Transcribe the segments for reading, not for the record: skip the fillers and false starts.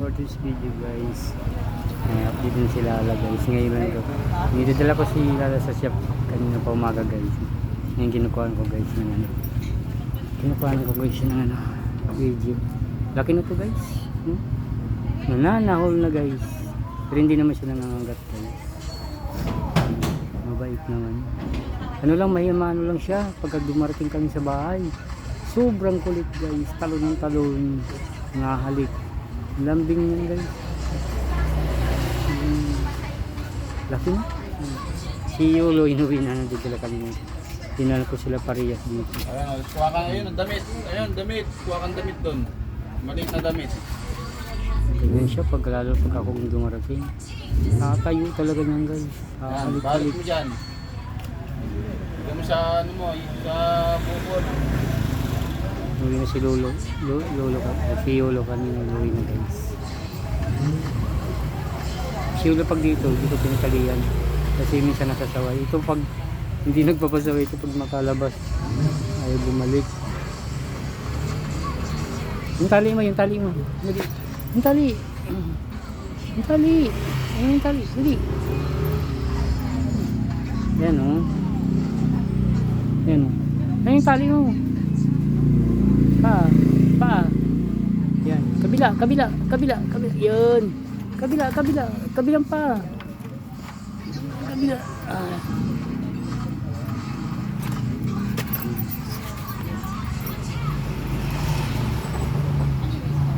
for this video guys. Update din si Lala guys. Ngayon lang ito. Nidadala ko si Lala sa shop kanina pa umaga guys. Ngayon kinukuhaan ko guys ng ano. Kinukuhaan ko guys ng ano, video. Laki na to guys. Nananahol na guys. Pero hindi naman siya nangangagat guys. Mabait naman. Ano lang, mayamano lang siya pagka dumarating kami sa bahay. Sobrang kulit guys. Talon ng talon. Nahalik. Lambing yan guys. Laki na. Si Yolo inuwi na nandito sila kami. Tinal ko sila parehas dito. Ayun, kuha ka ngayon ng damit. Ayun, damit. Kuha kang damit doon. Maliit na damit. Ganyan siya lalo pag ako dumarating. Nakatayo talaga niyan guys. Ayan, balik mo dyan. Bigyan mo sa ano mo, sa bukod. Uwi na si Lolo. Si Yolo kanina uwi na guys. Si Yolo pag dito pinatalian. Kasi minsan nasasaway. Ito pag hindi nagpapasaway ito pag makalabas. Ayaw bumalik. Yung tali mo. Yung tali. Yung tali. Ayun yung tali. Hindi. Yan o. Yan o. Ayun yung tali mo. Pa. Yan. Kabila. Yan. Kabilang pa. Kabila.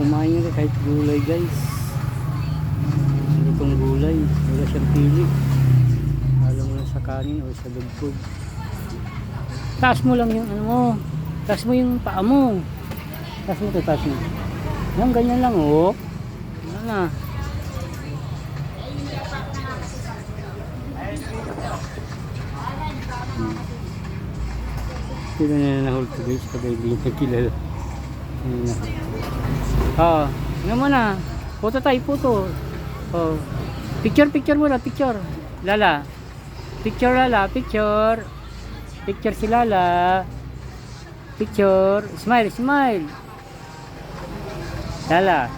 Kumain nga kahit gulay guys. Itong gulay, wala siyang pili. Halo mo lang sa kanin o sa dugtog. Taas mo lang yung ano mo. Taas mo yung paa mo. Taas mo. Yung ganyan lang oh. Ano na. Sila na nahul ko guys pag hindi niya kilala. Ano mo na? Photo. Picture muna, picture. Lala. Picture si Lala. Picture. Smile. Lala.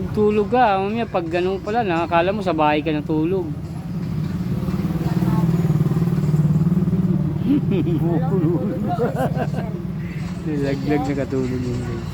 Tulog ka. Mamaya pag ganun pala, nakakala mo sa bahay ka natulog. Laglag na katulog yun guys.